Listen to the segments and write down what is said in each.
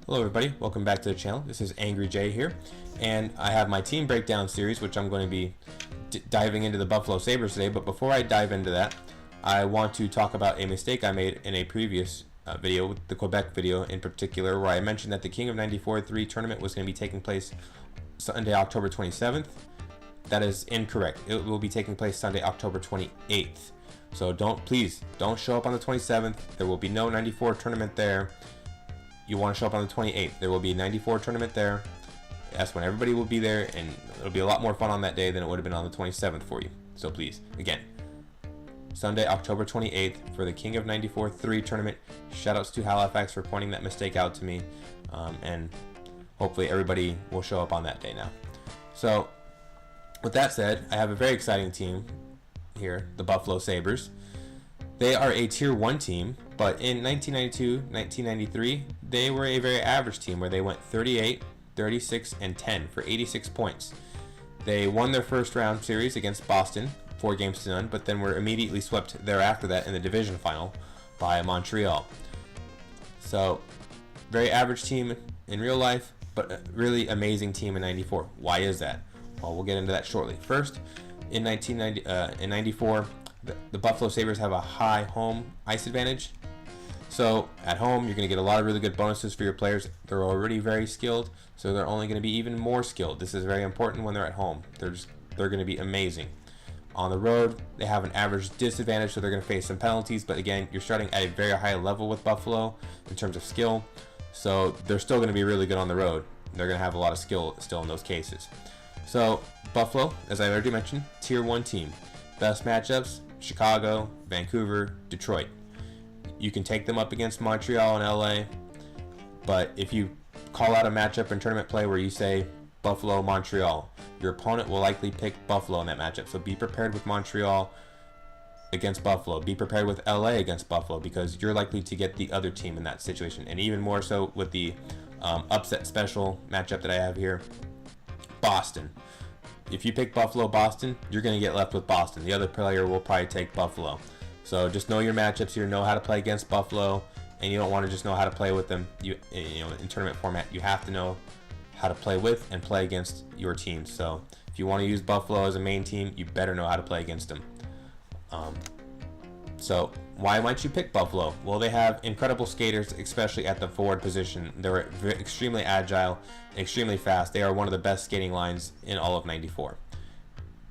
Hello everybody, welcome back to the channel. This is Angry Jay here, and I have my team breakdown series, which I'm going to be diving into the Buffalo Sabres today. But before I dive into that, I want to talk about a mistake I made in a previous video, the Quebec video in particular, where I mentioned that the King of 94 3 tournament was going to be taking place Sunday, October 27th. That is incorrect. It will be taking place Sunday, October 28th. So please don't show up on the 27th. There will be no 94 tournament there. You want to show up on the 28th. There will be a 94 tournament there. That's when everybody will be there, and it'll be a lot more fun on that day than it would have been on the 27th for you. So please, again, Sunday, October 28th for the King of 94 3 tournament. Shoutouts to Halifax for pointing that mistake out to me, and hopefully everybody will show up on that day now. So with that said, I have a very exciting team here, the Buffalo Sabres. They are a Tier 1 team, but in 1992-1993, they were a very average team where they went 38, 36, and 10 for 86 points. They won their first round series against Boston, 4-0, but then were immediately swept thereafter that in the division final by Montreal. So, very average team in real life, but a really amazing team in 94. Why is that? Well, we'll get into that shortly. First, in 94, the Buffalo Sabres have a high home ice advantage. So at home, you're going to get a lot of really good bonuses for your players. They're already very skilled, so they're only going to be even more skilled. This is very important when they're at home. They're going to be amazing. On the road, they have an average disadvantage, so they're going to face some penalties. But again, you're starting at a very high level with Buffalo in terms of skill, so they're still going to be really good on the road. They're going to have a lot of skill still in those cases. So Buffalo, as I already mentioned, Tier 1 team. Best matchups: Chicago, Vancouver, Detroit. You can take them up against Montreal and LA, but if you call out a matchup in tournament play where you say Buffalo, Montreal, your opponent will likely pick Buffalo in that matchup. So be prepared with Montreal against Buffalo. Be prepared with LA against Buffalo, because you're likely to get the other team in that situation. And even more so with the upset special matchup that I have here, Boston. If you pick Buffalo, Boston, you're going to get left with Boston. The other player will probably take Buffalo. So just know your matchups here, know how to play against Buffalo, and you don't want to just know how to play with them. You know, in tournament format, you have to know how to play with and play against your team. So if you want to use Buffalo as a main team, you better know how to play against them. So why might you pick Buffalo? Well, they have incredible skaters, especially at the forward position. They're extremely agile, extremely fast. They are one of the best skating lines in all of 94.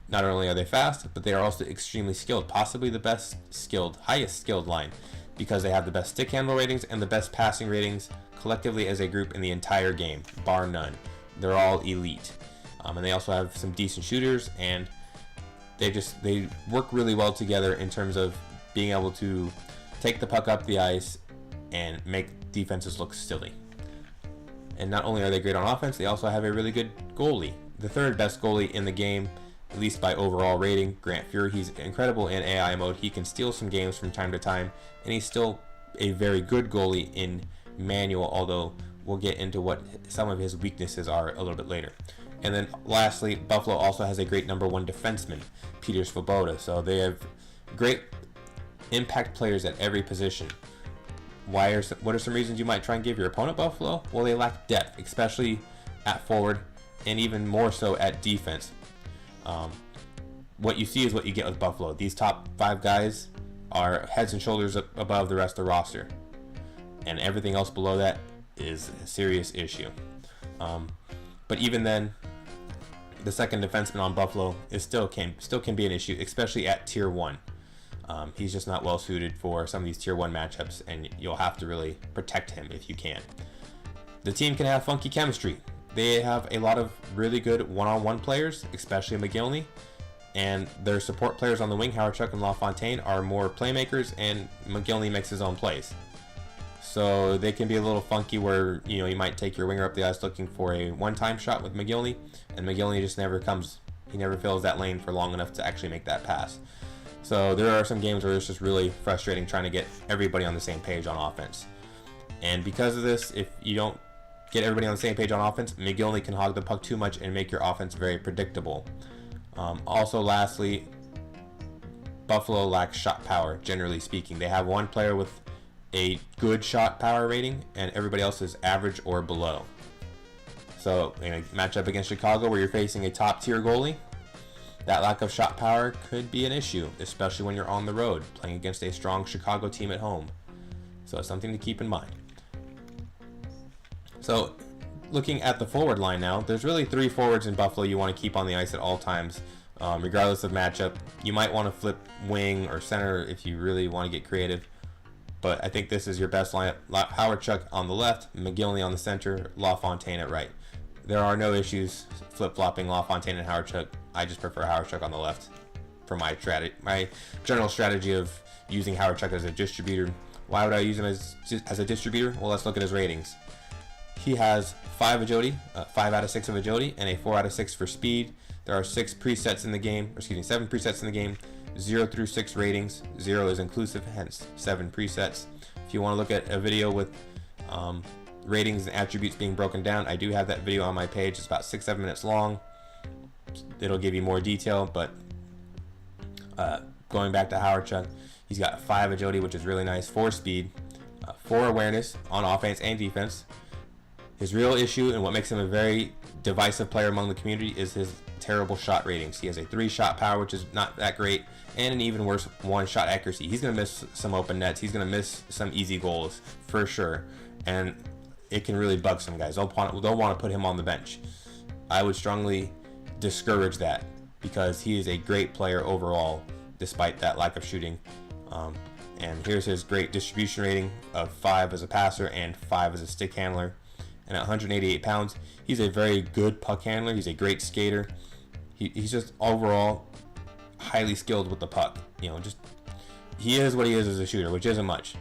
Not only are they fast, but they are also extremely skilled, possibly the best skilled, highest skilled line, because they have the best stick handle ratings and the best passing ratings collectively as a group in the entire game, bar none. They're all elite. And they also have some decent shooters, and they work really well together in terms of being able to take the puck up the ice and make defenses look silly. And not only are they great on offense, they also have a really good goalie. The third best goalie in the game, at least by overall rating, Grant Fuhr. He's incredible in AI mode. He can steal some games from time to time, and he's still a very good goalie in manual, although we'll get into what some of his weaknesses are a little bit later. And then lastly, Buffalo also has a great number 1 defenseman, Peter Svoboda. So they have great impact players at every position. What are some reasons you might try and give your opponent Buffalo? Well, they lack depth, especially at forward, and even more so at defense. What you see is what you get with Buffalo. These top 5 guys are heads and shoulders above the rest of the roster, and everything else below that is a serious issue. But even then, the second defenseman on Buffalo still can be an issue, especially at Tier 1. He's just not well suited for some of these Tier 1 matchups, and you'll have to really protect him if you can. The team can have funky chemistry. They have a lot of really good one-on-one players, especially McGillney, and their support players on the wing, Howardchuk and LaFontaine, are more playmakers, and McGillney makes his own plays. So they can be a little funky where, you know, you might take your winger up the ice looking for a one-time shot with McGillney, and McGillney just never comes. He never fills that lane for long enough to actually make that pass. So there are some games where it's just really frustrating trying to get everybody on the same page on offense. And because of this, if you don't get everybody on the same page on offense, McGillney can hog the puck too much and make your offense very predictable. Also, lastly, Buffalo lacks shot power, generally speaking. They have one player with a good shot power rating, and everybody else is average or below. So in a matchup against Chicago where you're facing a top tier goalie, that lack of shot power could be an issue, especially when you're on the road playing against a strong Chicago team at home. So it's something to keep in mind. So looking at the forward line now, there's really 3 forwards in Buffalo you want to keep on the ice at all times, regardless of matchup. You might want to flip wing or center if you really want to get creative, but I think this is your best lineup. Howard-Chuck on the left, McGillney on the center, LaFontaine at right. There are no issues flip-flopping LaFontaine and Howard-Chuck. I just prefer Howard-Chuck on the left for my general strategy of using Howard-Chuck as a distributor. Why would I use him as a distributor? Well, let's look at his ratings. He has 5 agility, 5 out of 6 of agility, and a 4 out of 6 for speed. There are 7 presets in the game, 0 through 6 ratings. 0 is inclusive, hence 7 presets. If you want to look at a video with ratings and attributes being broken down, I do have that video on my page. It's about 6-7 minutes long. It'll give you more detail, but going back to Howard-Chuck, he's got 5 agility, which is really nice, 4 speed, 4 awareness on offense and defense. His real issue and what makes him a very divisive player among the community is his terrible shot ratings. He has a 3 shot power, which is not that great, and an even worse 1 shot accuracy. He's going to miss some open nets. He's going to miss some easy goals for sure, and it can really bug some guys. They'll want to put him on the bench. I would strongly discourage that because he is a great player overall despite that lack of shooting. And here's his great distribution rating of 5 as a passer and 5 as a stick handler. And at 188 pounds, he's a very good puck handler. He's a great skater. He's just overall highly skilled with the puck. He is what he is as a shooter, which isn't much.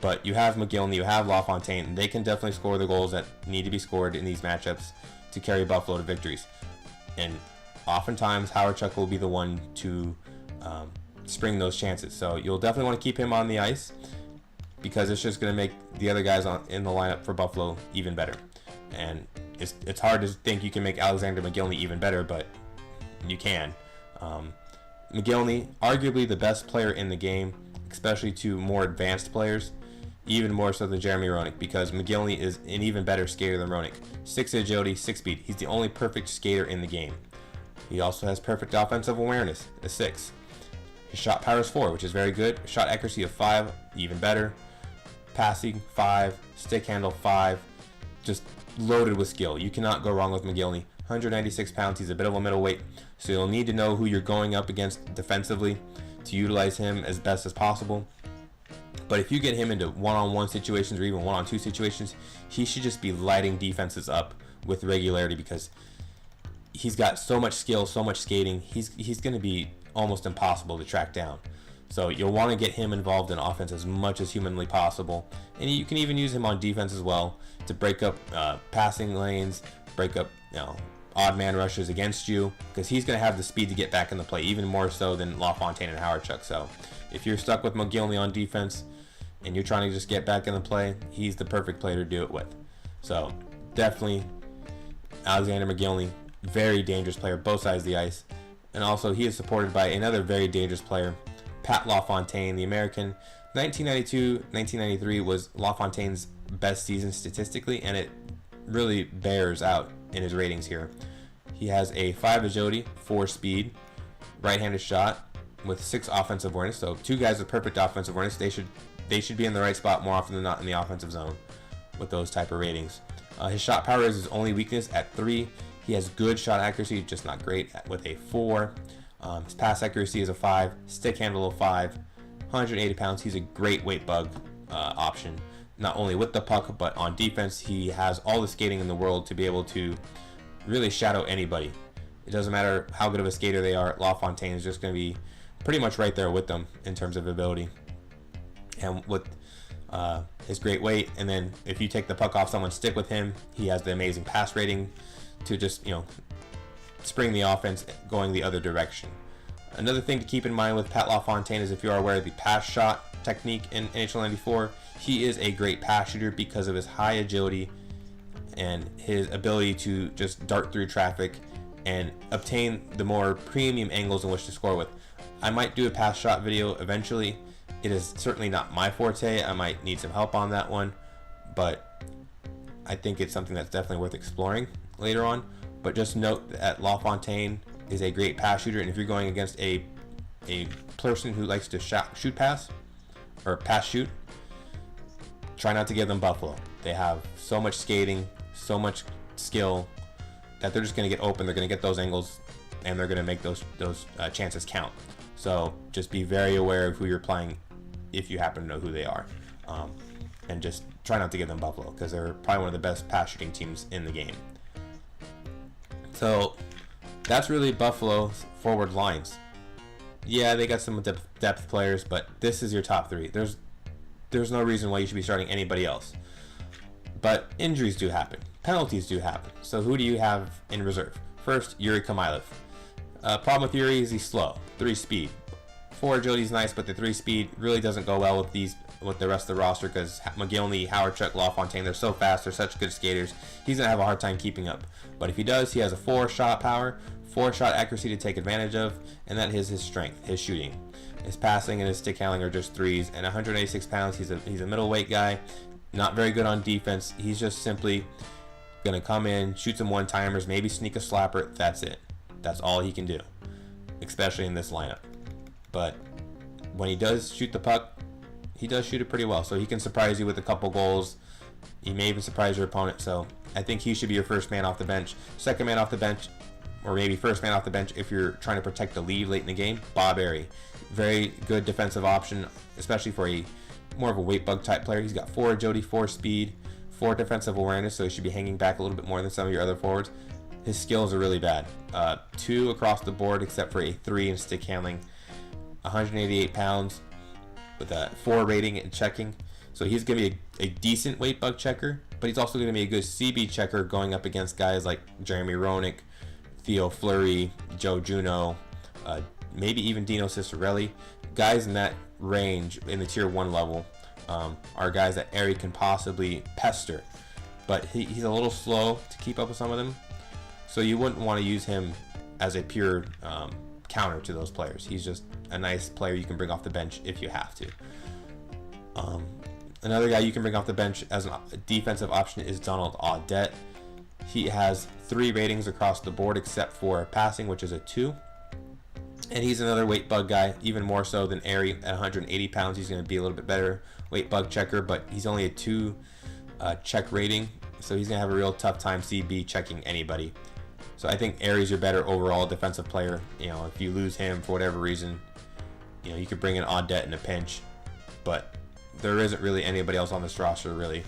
But you have McGillney, you have LaFontaine, and they can definitely score the goals that need to be scored in these matchups to carry Buffalo to victories. And oftentimes, Howard-Chuck will be the one to spring those chances. So you'll definitely want to keep him on the ice, because it's just going to make the other guys in the lineup for Buffalo even better. And it's hard to think you can make Alexander McGillney even better, but you can. McGillney, arguably the best player in the game, especially to more advanced players, even more so than Jeremy Roenick, because McGillney is an even better skater than Roenick. 6 agility, 6 speed. He's the only perfect skater in the game. He also has perfect offensive awareness, a 6. His shot power is 4, which is very good. Shot accuracy of 5, even better. Passing 5, stick handle 5, just loaded with skill. You cannot go wrong with McGillney. 196 pounds, he's a bit of a middleweight, so you'll need to know who you're going up against defensively to utilize him as best as possible. But if you get him into one-on-one situations or even one-on-2 situations, he should just be lighting defenses up with regularity, because he's got so much skill, so much skating. He's going to be almost impossible to track down. So you'll want to get him involved in offense as much as humanly possible. And you can even use him on defense as well to break up passing lanes, break up odd man rushes against you, because he's going to have the speed to get back in the play, even more so than LaFontaine and Howard-Chuck. So if you're stuck with McGillney on defense and you're trying to just get back in the play, he's the perfect player to do it with. So definitely Alexander McGillney, very dangerous player, both sides of the ice. And also he is supported by another very dangerous player, Pat LaFontaine, the American. 1992-1993 was LaFontaine's best season statistically, and it really bears out in his ratings here. He has a 5 agility, 4 speed, right-handed shot with 6 offensive awareness. So 2 guys with perfect offensive awareness. They should be in the right spot more often than not in the offensive zone with those type of ratings. His shot power is his only weakness at 3. He has good shot accuracy, just not great, with a 4. His pass accuracy is a 5, stick handle of 5, 180 pounds. He's a great weight bug option, not only with the puck, but on defense. He has all the skating in the world to be able to really shadow anybody. It doesn't matter how good of a skater they are. LaFontaine is just going to be pretty much right there with them in terms of ability. And with his great weight, and then if you take the puck off someone's stick with him, he has the amazing pass rating to just, spring the offense going the other direction. Another thing to keep in mind with Pat LaFontaine is, if you are aware of the pass shot technique in NHL 94, he is a great pass shooter because of his high agility and his ability to just dart through traffic and obtain the more premium angles in which to score with. I might do a pass shot video eventually, It is certainly not my forte. I might need some help on that one, but I think it's something that's definitely worth exploring later on. But just note that LaFontaine is a great pass shooter, and if you're going against a person who likes to shoot pass or pass shoot, try not to give them Buffalo. They have so much skating, so much skill that they're just going to get open. They're going to get those angles, and they're going to make those chances count. So just be very aware of who you're playing if you happen to know who they are, and just try not to give them Buffalo, because they're probably one of the best pass shooting teams in the game. So that's really Buffalo's forward lines. Yeah, they got some depth players, but this is your top three. There's no reason why you should be starting anybody else. But injuries do happen. Penalties do happen. So who do you have in reserve? First, Yuri Khmylev. Problem with Yuri is he's slow. 3 speed. 4 agility's nice, but the 3 speed really doesn't go well with the rest of the roster, because McGillney, Howard-Chuck, LaFontaine, they're so fast, they're such good skaters. He's going to have a hard time keeping up. But if he does, he has a 4-shot power, 4-shot accuracy to take advantage of, and that is his strength, his shooting. His passing and his stick handling are just 3s, and 186 pounds, he's a middleweight guy, not very good on defense. He's just simply going to come in, shoot some one-timers, maybe sneak a slapper, that's it. That's all he can do, especially in this lineup. But when he does shoot the puck, he does shoot it pretty well, so he can surprise you with a couple goals. He may even surprise your opponent, so I think he should be your first man off the bench. Second man off the bench, or maybe first man off the bench if you're trying to protect the lead late in the game, Bob Airey. Very good defensive option, especially for a more of a weight bug type player. He's got 4 agility, 4 speed, 4 defensive awareness, so he should be hanging back a little bit more than some of your other forwards. His skills are really bad. 2 across the board, except for a 3 in stick handling. 188 pounds with a 4 rating in checking. So he's going to be a decent weight bug checker, but he's also going to be a good CB checker going up against guys like Jeremy Roenick, Theo Fleury, Joe Juneau, maybe even Dino Ciccarelli. Guys in that range in the tier 1 level are guys that Airey can possibly pester, but he's a little slow to keep up with some of them, so you wouldn't want to use him as a pure counter to those players. He's just a nice player you can bring off the bench if you have to. Another guy you can bring off the bench as a defensive option is Donald Audette. He has 3 ratings across the board except for passing, which is a 2. And he's another weight bug guy, even more so than Airey. At 180 pounds, he's going to be a little bit better weight bug checker, but he's only a 2 check rating, so he's going to have a real tough time CB checking anybody. So I think Airey's your better overall defensive player. You know, if you lose him for whatever reason, you know, you could bring in Audette in a pinch, but there isn't really anybody else on this roster really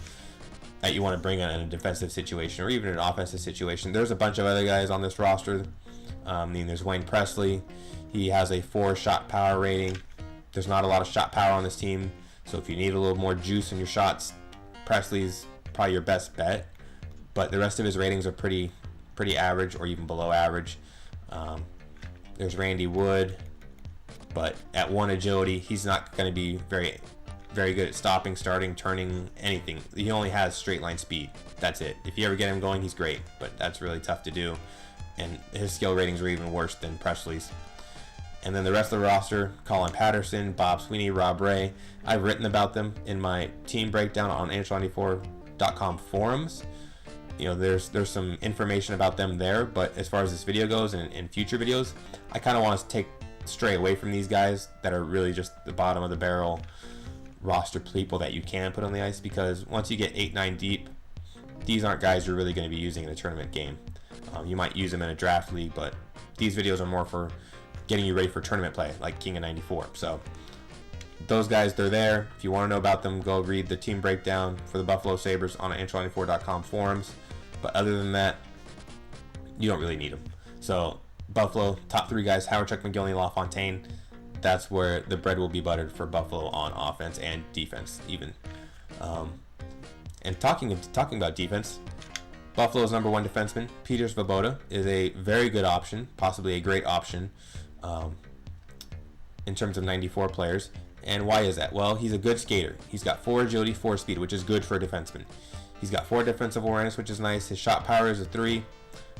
that you want to bring in a defensive situation or even an offensive situation. There's a bunch of other guys on this roster. I mean, there's Wayne Presley. He has a 4 shot power rating. There's not a lot of shot power on this team, so if you need a little more juice in your shots, Presley's probably your best bet. But the rest of his ratings are pretty average or even below average. There's Randy Wood, but at 1 agility, he's not going to be very good at stopping, starting, turning, anything. He only has straight line speed. That's it. If you ever get him going, he's great, but that's really tough to do. And his skill ratings are even worse than Presley's. And then the rest of the roster, Colin Patterson, Bob Sweeney, Rob Ray. I've written about them in my team breakdown on NHL94.com forums. You know, there's some information about them there, but as far as this video goes and in future videos, I kind of want to stray away from these guys that are really just the bottom of the barrel roster people that you can put on the ice, because once you get 8-9 deep, these aren't guys you're really going to be using in a tournament game. You might use them in a draft league, but these videos are more for getting you ready for tournament play, like King of 94. So those guys, they're there. If you want to know about them, go read the team breakdown for the Buffalo Sabres on NHL94.com forums. But other than that, you don't really need them. So Buffalo, top 3 guys, Howard, Chuck, McGillney, LaFontaine. That's where the bread will be buttered for Buffalo on offense and defense even. And talking about defense, Buffalo's number 1 defenseman, Peter Svoboda, is a very good option, possibly a great option in terms of 94 players. And why is that? Well, he's a good skater. He's got 4 agility, 4 speed, which is good for a defenseman. He's got 4 defensive awareness, which is nice. His shot power is a 3.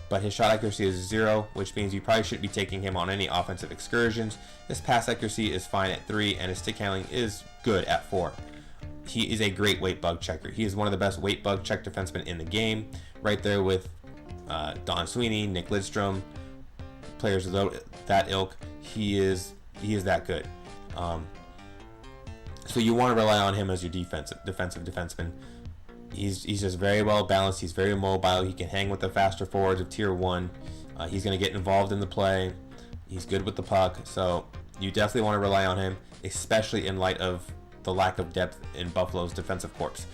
but his shot accuracy is 0, which means you probably shouldn't be taking him on any offensive excursions. His pass accuracy is fine at 3, and his stick handling is good at 4. He is a great weight bug checker. He is one of the best weight bug check defensemen in the game, right there with Don Sweeney, Nick Lidstrom, players of that ilk. He is that good. So you want to rely on him as your defensive defenseman. He's just very well balanced. He's very mobile. He can hang with the faster forwards of tier 1. He's going to get involved in the play. He's good with the puck. So you definitely want to rely on him, especially in light of the lack of depth in Buffalo's defensive corps.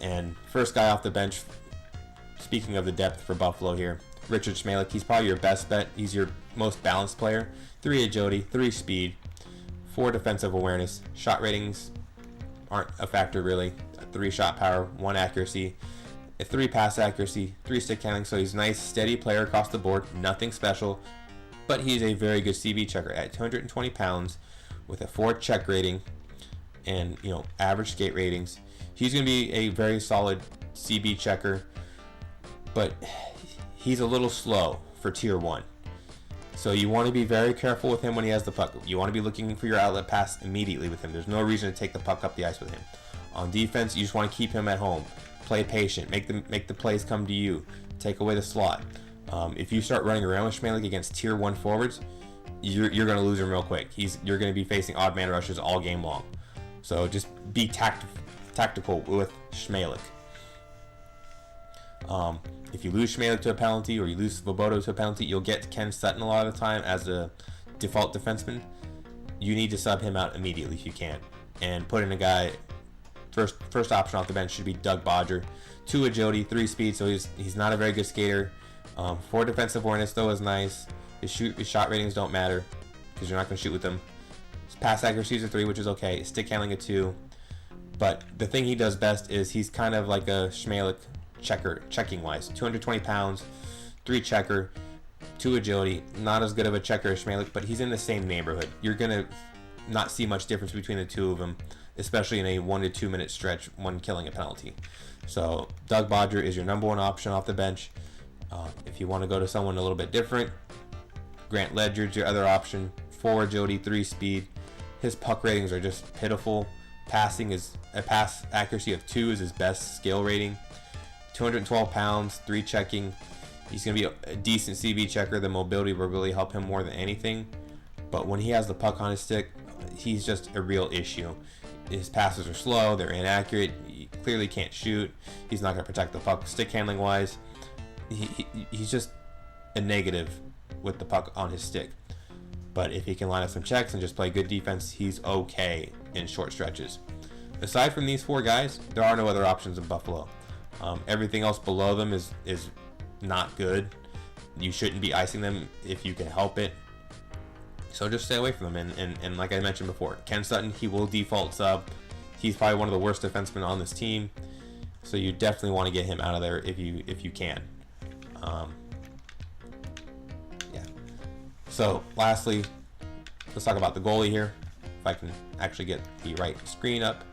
And first guy off the bench, speaking of the depth for Buffalo here, Richard Schmalek. He's probably your best bet. He's your most balanced player. 3 agility, 3 speed, 4 defensive awareness. Shot ratings aren't a factor really. 3 shot power, 1 accuracy, 3 pass accuracy, 3 stick handling. So he's a nice, steady player across the board. Nothing special, but he's a very good CB checker at 220 pounds with a 4 check rating and average skate ratings. He's going to be a very solid CB checker, but he's a little slow for tier 1. So you want to be very careful with him when he has the puck. You want to be looking for your outlet pass immediately with him. There's no reason to take the puck up the ice with him. On defense, you just want to keep him at home. Play patient. Make the plays come to you. Take away the slot. If you start running around with Schmalek against tier 1 forwards, you're going to lose him real quick. You're going to be facing odd man rushes all game long. So just be tactical with Schmalek. If you lose Schmalek to a penalty or you lose Svoboda to a penalty, you'll get Ken Sutton a lot of the time as a default defenseman. You need to sub him out immediately if you can, and put in a guy. First option off the bench should be Doug Bodger. 2 agility, 3 speed, so he's not a very good skater. 4 defensive awareness though is nice. His shot ratings don't matter because you're not going to shoot with them. His pass accuracy is a 3, which is okay. Stick handling a 2. But the thing he does best is he's kind of like a Schmalek checker, checking wise. 220 pounds, 3 checker, 2 agility. Not as good of a checker as Schmalek, but he's in the same neighborhood. You're going to not see much difference between the two of them, especially in a 1 to 2 minute stretch when killing a penalty. So Doug Bodger is your number 1 option off the bench. If you want to go to someone a little bit different, Grant Ledger's your other option. 4 agility, 3 speed. His puck ratings are just pitiful. Passing is a pass accuracy of 2 is his best skill rating. 212 pounds, 3 checking. He's going to be a decent CB checker. The mobility will really help him more than anything. But when he has the puck on his stick, he's just a real issue. His passes are slow, they're inaccurate, he clearly can't shoot, he's not going to protect the puck stick handling wise. He's just a negative with the puck on his stick. But if he can line up some checks and just play good defense, he's okay in short stretches. Aside from these 4 guys, there are no other options in Buffalo. Everything else below them is not good. You shouldn't be icing them if you can help it. So just stay away from them. And like I mentioned before, Ken Sutton, he will default sub. He's probably one of the worst defensemen on this team. So you definitely want to get him out of there if you can. Yeah. So lastly, let's talk about the goalie here. If I can actually get the right screen up.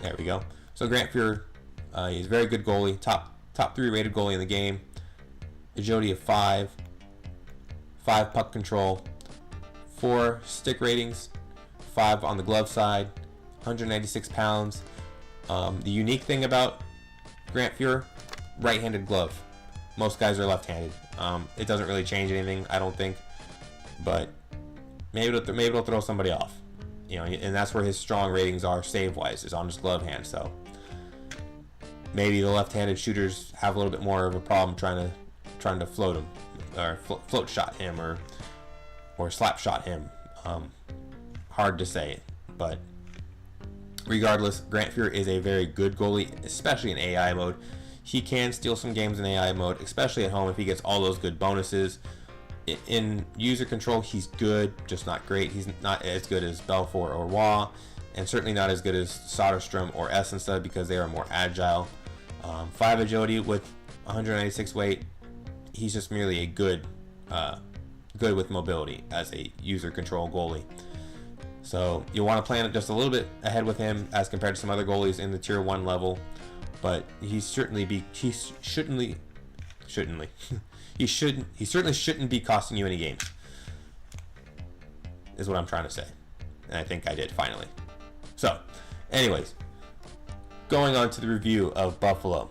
There we go. So Grant Fuhr, he's a very good goalie. Top 3 rated goalie in the game. Agility of 5. 5 puck control. 4 stick ratings, 5 on the glove side, 196 pounds. The unique thing about Grant Fuhr, right-handed glove. Most guys are left-handed. It doesn't really change anything, I don't think, but maybe it'll throw somebody off. And that's where his strong ratings are save-wise, is on his glove hand. So maybe the left-handed shooters have a little bit more of a problem trying to float him, or float shot him, or slap shot him. Hard to say, but regardless, Grant Fuhr is a very good goalie, especially in AI mode. He can steal some games in AI mode, especially at home if he gets all those good bonuses. In user control, he's good, just not great. He's not as good as Belfour or Waugh, and certainly not as good as Soderstrom or Essensa because they are more agile. 5 agility with 196 weight. He's just merely a good with mobility as a user control goalie. So you want to plan it just a little bit ahead with him as compared to some other goalies in the tier 1 level, but he shouldn't shouldn't he certainly shouldn't be costing you any games, is what I'm trying to say. And I think I did finally. So, anyways, going on to the review of Buffalo.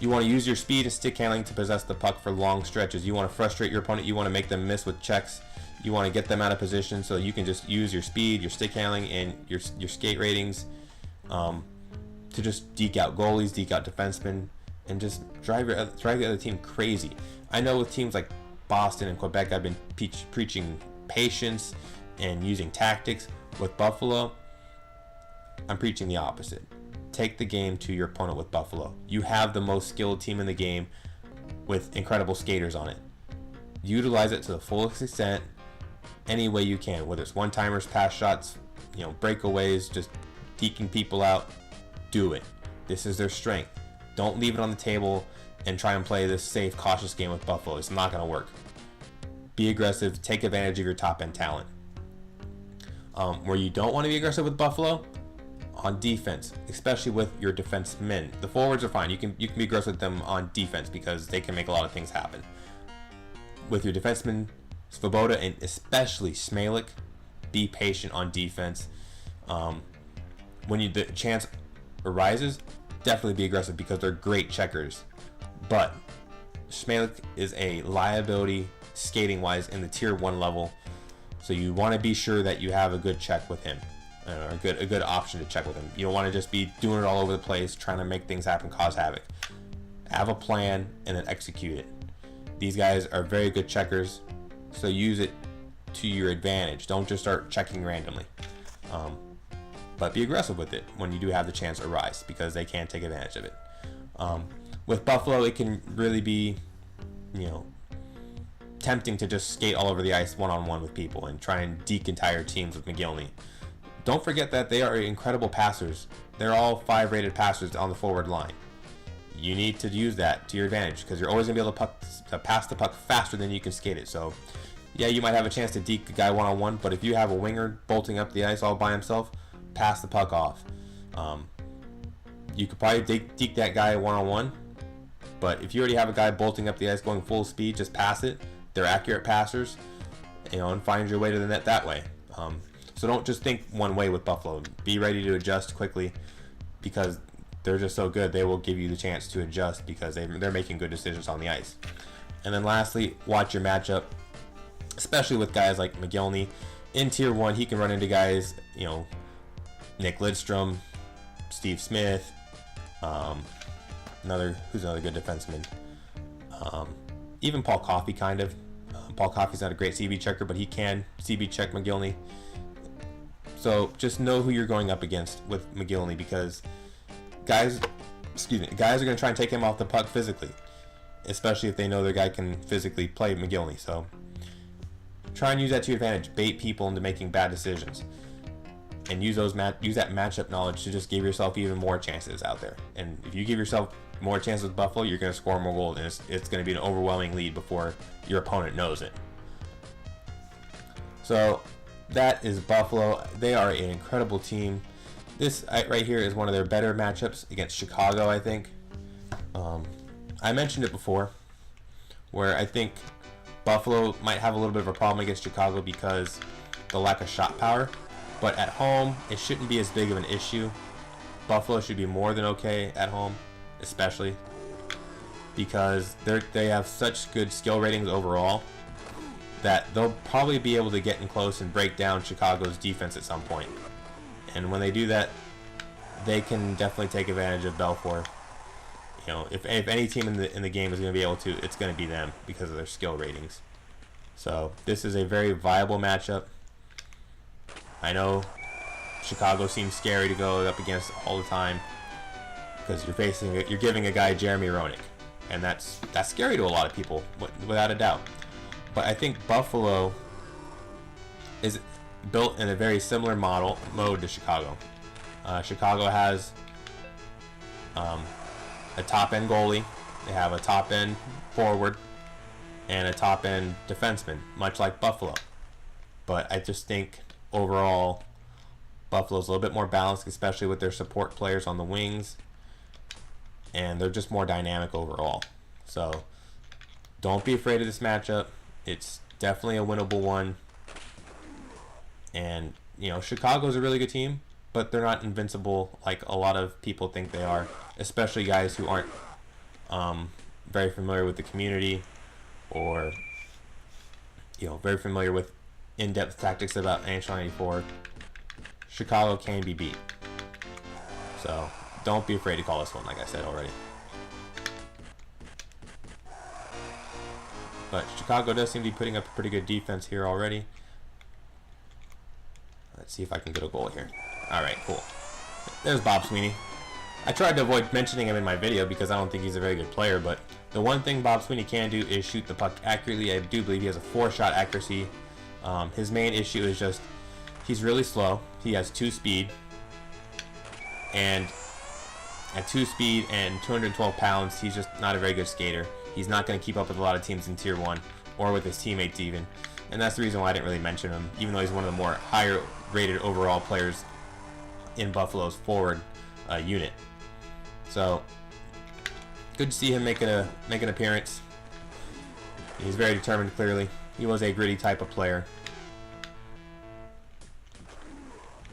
You want to use your speed and stick handling to possess the puck for long stretches. You want to frustrate your opponent. You want to make them miss with checks. You want to get them out of position so you can just use your speed, your stick handling, and your skate ratings to just deke out goalies, deke out defensemen, and just drive the other team crazy. I know with teams like Boston and Quebec, I've been preaching patience and using tactics. With Buffalo, I'm preaching the opposite. Take the game to your opponent with Buffalo. You have the most skilled team in the game with incredible skaters on it. Utilize it to the fullest extent any way you can, whether it's one-timers, pass shots, breakaways, just deking people out. Do it. This is their strength. Don't leave it on the table and try and play this safe, cautious game with Buffalo. It's not going to work. Be aggressive. Take advantage of your top-end talent. Where you don't want to be aggressive with Buffalo, on defense, especially with your defensemen. The forwards are fine. You can be aggressive with them on defense because they can make a lot of things happen. With your defensemen, Svoboda and especially Smelik, be patient on defense. When the chance arises, definitely be aggressive because they're great checkers. But Smelik is a liability skating-wise in the tier 1 level, so you want to be sure that you have a good check with him. A good option to check with him. You don't want to just be doing it all over the place, trying to make things happen, cause havoc. Have a plan and then execute it. These guys are very good checkers, so use it to your advantage. Don't just start checking randomly. But be aggressive with it when you do have the chance arise, because they can take advantage of it. With Buffalo, it can really be, tempting to just skate all over the ice one-on-one with people and try and deke entire teams with McGillney. Don't forget that they are incredible passers. They're all 5 rated passers on the forward line. You need to use that to your advantage because you're always going to be able to pass the puck faster than you can skate it. So, yeah, you might have a chance to deke a guy one-on-one, but if you have a winger bolting up the ice all by himself, pass the puck off. You could probably deke that guy one-on-one, but if you already have a guy bolting up the ice going full speed, just pass it. They're accurate passers, and find your way to the net that way. So don't just think one way with Buffalo. Be ready to adjust quickly because they're just so good. They will give you the chance to adjust because they're making good decisions on the ice. And then lastly, watch your matchup, especially with guys like McGillney. In Tier 1, he can run into guys, Nick Lidstrom, Steve Smith, who's another good defenseman. Even Paul Coffey, kind of. Paul Coffey's not a great CB checker, but he can CB check McGillney. So just know who you're going up against with McGillney because guys are going to try and take him off the puck physically, especially if they know their guy can physically play McGillney. So try and use that to your advantage. Bait people into making bad decisions, and use that matchup knowledge to just give yourself even more chances out there. And if you give yourself more chances with Buffalo, you're going to score more goals, and it's going to be an overwhelming lead before your opponent knows it. So that is Buffalo. They are an incredible team. This right here is one of their better matchups against Chicago, I think. I mentioned it before, where I think Buffalo might have a little bit of a problem against Chicago because the lack of shot power. But at home, it shouldn't be as big of an issue. Buffalo should be more than okay at home, especially because they have such good skill ratings overall that they'll probably be able to get in close and break down Chicago's defense at some point. And when they do that, they can definitely take advantage of Belfour. If any team in the game is going to be able to, it's going to be them because of their skill ratings. So this is a very viable matchup. I know Chicago seems scary to go up against all the time because you're giving a guy Jeremy Roenick, and that's scary to a lot of people, without a doubt. But I think Buffalo is built in a very similar mode to Chicago. Chicago has a top-end goalie. They have a top-end forward and a top-end defenseman, much like Buffalo. But I just think overall Buffalo's a little bit more balanced, especially with their support players on the wings, and they're just more dynamic overall. So don't be afraid of this matchup. It's definitely a winnable one. And, you know, Chicago's a really good team, but they're not invincible like a lot of people think they are, especially guys who aren't very familiar with the community, or, you know, very familiar with in-depth tactics about NHL 94. Chicago can be beat. So don't be afraid to call this one, like I said already. But Chicago does seem to be putting up a pretty good defense here already. Let's see if I can get a goal here. Alright, cool. There's Bob Sweeney. I tried to avoid mentioning him in my video because I don't think he's a very good player, but the one thing Bob Sweeney can do is shoot the puck accurately. I do believe he has a 4-shot accuracy. His main issue is just he's really slow. He has 2 speed. And at 2 speed and 212 pounds, he's just not a very good skater. He's not going to keep up with a lot of teams in Tier 1 or with his teammates even. And that's the reason why I didn't really mention him, even though he's one of the more higher rated overall players in Buffalo's forward unit. So good to see him make an appearance. He's very determined, clearly. He was a gritty type of player.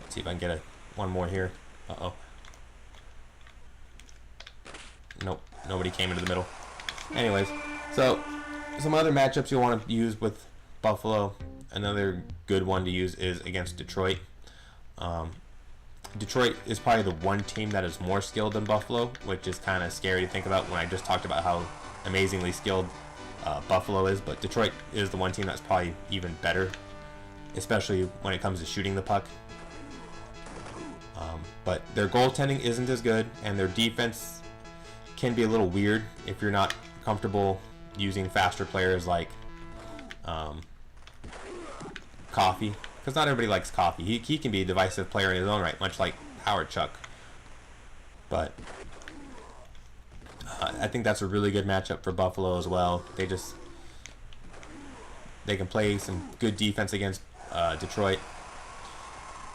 Let's see if I can get one more here. Uh-oh. Nope, nobody came into the middle. Anyways, so some other matchups you'll want to use with Buffalo. Another good one to use is against Detroit. Detroit is probably the one team that is more skilled than Buffalo, which is kind of scary to think about when I just talked about how amazingly skilled Buffalo is. But Detroit is the one team that's probably even better, especially when it comes to shooting the puck. But their goaltending isn't as good, and their defense can be a little weird if you're not comfortable using faster players like Coffey, because not everybody likes Coffey. He can be a divisive player in his own right, much like Howard Chuck. But I think that's a really good matchup for Buffalo as well. They can play some good defense against Detroit.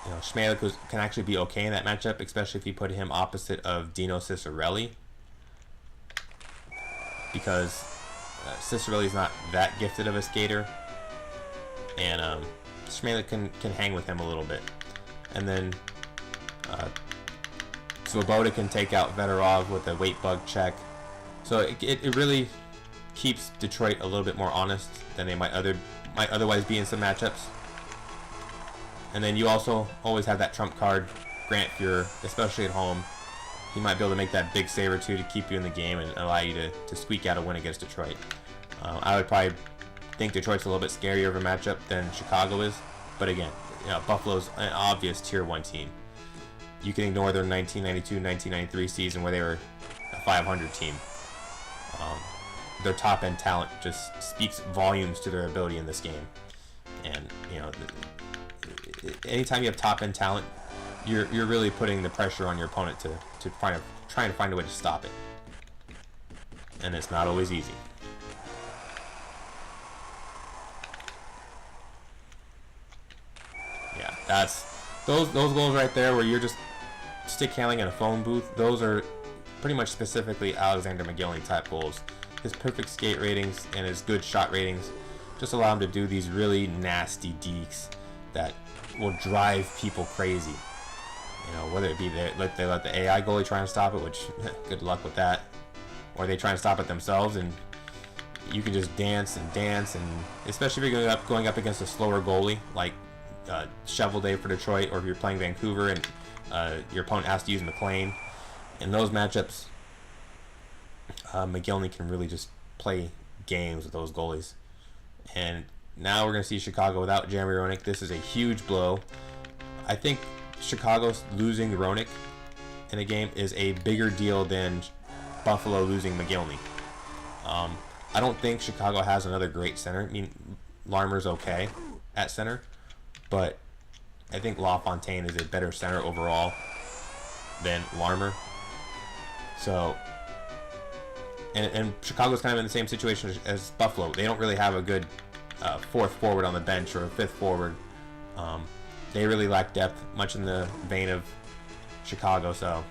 You know, Schmeichel can actually be okay in that matchup, especially if you put him opposite of Dino Ciccarelli, because Ciccarelli's not that gifted of a skater, and Schmeichel can hang with him a little bit. And then Svoboda can take out Veterov with a weight bug check. So it really keeps Detroit a little bit more honest than they might otherwise be in some matchups. And then you also always have that trump card, Grant Fuhrer, especially at home. He might be able to make that big save or two to keep you in the game and allow you to squeak out a win against Detroit. I would probably think Detroit's a little bit scarier of a matchup than Chicago is. But again, you know, Buffalo's an obvious Tier 1 team. You can ignore their 1992-1993 season where they were a 500 team. Their top-end talent just speaks volumes to their ability in this game. And, you know, anytime you have top-end talent, you're really putting the pressure on your opponent to try and find a way to stop it. And it's not always easy. Yeah, that's those goals right there where you're just stick handling in a phone booth. Those are pretty much specifically Alexander McGillney type goals. His perfect skate ratings and his good shot ratings just allow him to do these really nasty dekes that will drive people crazy. You know, whether it be they let the AI goalie try and stop it, which good luck with that, or they try and stop it themselves, and you can just dance, and especially if you're going up against a slower goalie like Shovel Day for Detroit, or if you're playing Vancouver and your opponent has to use McLean. In those matchups, McGillney can really just play games with those goalies. And now we're going to see Chicago without Jeremy Roenick. This is a huge blow. I think Chicago's losing Roenick in a game is a bigger deal than Buffalo losing McGillney. I don't think Chicago has another great center. I mean, Larmer's okay at center, but I think LaFontaine is a better center overall than Larmer. So, and Chicago's kind of in the same situation as Buffalo. They don't really have a good fourth forward on the bench or a fifth forward. They really lack depth, much in the vein of Chicago. So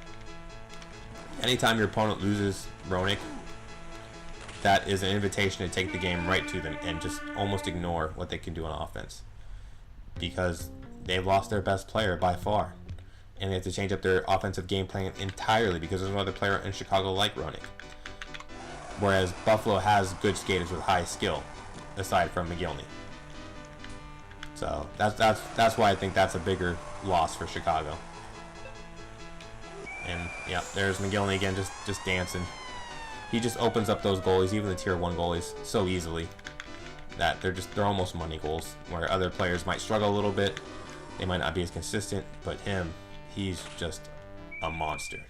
anytime your opponent loses Roenick, that is an invitation to take the game right to them and just almost ignore what they can do on offense, because they've lost their best player by far, and they have to change up their offensive game plan entirely because there's no other player in Chicago like Roenick. Whereas Buffalo has good skaters with high skill, aside from McGillney. So that's why I think that's a bigger loss for Chicago. And yeah, there's McGillney again, just dancing. He just opens up those goalies, even the tier 1 goalies, so easily that they're almost money goals. Where other players might struggle a little bit, they might not be as consistent, but he's just a monster.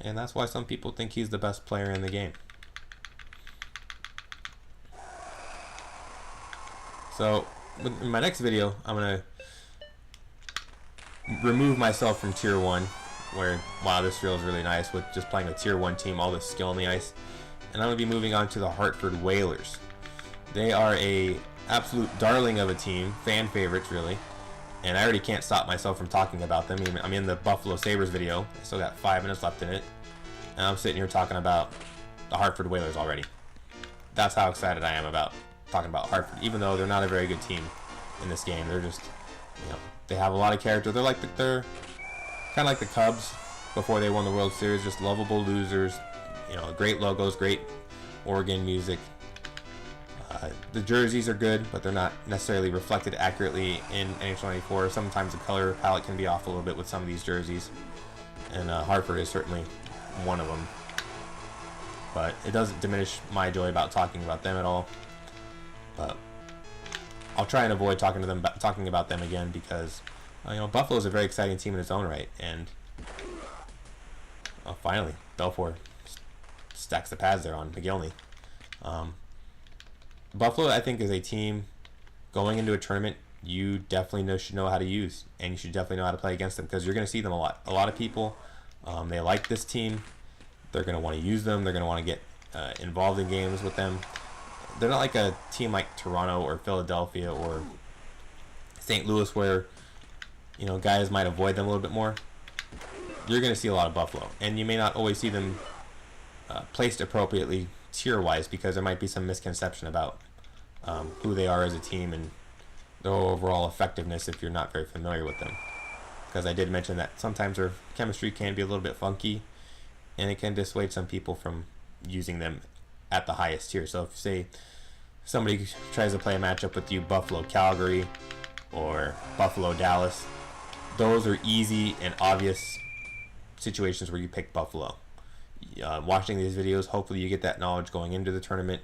And that's why some people think he's the best player in the game. So in my next video, I'm gonna remove myself from tier 1, where wow, this feels really nice with just playing a tier 1 team, all this skill on the ice. And I'm gonna be moving on to the Hartford Whalers. They are a absolute darling of a team, fan favorites really, and I already can't stop myself from talking about them. I'm in the Buffalo Sabres video. I still got 5 minutes left in it, and I'm sitting here talking about the Hartford Whalers already. That's how excited I am about talking about Hartford, even though they're not a very good team in this game. They're just, they have a lot of character. They're kind of like the Cubs before they won the World Series, just lovable losers. Great logos, great organ music. The jerseys are good, but they're not necessarily reflected accurately in NHL 94. Sometimes the color palette can be off a little bit with some of these jerseys, and Hartford is certainly one of them. But it doesn't diminish my joy about talking about them at all. But I'll try and avoid talking about them again, because Buffalo is a very exciting team in its own right, and finally Belfour stacks the pads there on McGillney. Buffalo, I think, is a team going into a tournament you definitely should know how to use, and you should definitely know how to play against them, because you're going to see them a lot. A lot of people, they like this team. They're going to want to use them. They're going to want to get involved in games with them. They're not like a team like Toronto or Philadelphia or St. Louis, where guys might avoid them a little bit more. You're going to see a lot of Buffalo, and you may not always see them placed appropriately tier-wise, because there might be some misconception about who they are as a team and their overall effectiveness if you're not very familiar with them. Because I did mention that sometimes their chemistry can be a little bit funky, and it can dissuade some people from using them at the highest tier. So if, say, somebody tries to play a matchup with you, Buffalo Calgary or Buffalo Dallas, those are easy and obvious situations where you pick Buffalo. Watching these videos, hopefully you get that knowledge going into the tournament,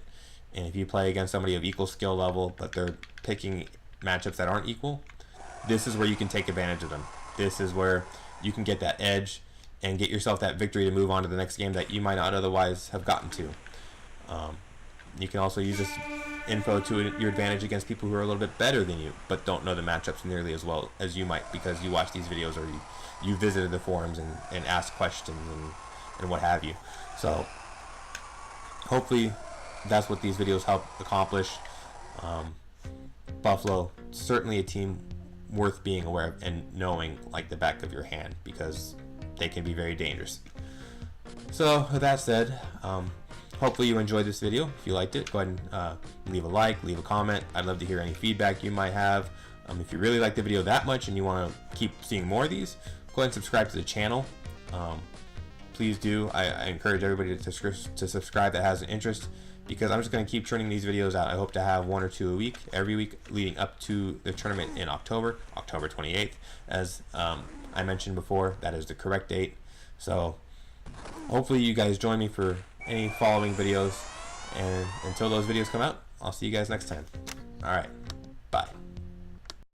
and if you play against somebody of equal skill level but they're picking matchups that aren't equal, this is where you can take advantage of them. This is where you can get that edge and get yourself that victory to move on to the next game that you might not otherwise have gotten to. You can also use this info to your advantage against people who are a little bit better than you but don't know the matchups nearly as well as you might, because you watch these videos or you visited the forums and asked questions and what have you. So hopefully that's what these videos help accomplish. Buffalo, certainly a team worth being aware of and knowing like the back of your hand, because they can be very dangerous. So with that said, hopefully you enjoyed this video. If you liked it, go ahead and leave a like, leave a comment. I'd love to hear any feedback you might have. If you really like the video that much and you want to keep seeing more of these, go ahead and subscribe to the channel. Please do. I encourage everybody to subscribe that has an interest, because I'm just going to keep churning these videos out. I hope to have 1 or 2 a week, every week leading up to the tournament in October 28th. As I mentioned before, that is the correct date. So hopefully you guys join me for any following videos, and until those videos come out, I'll see you guys next time. All right, bye.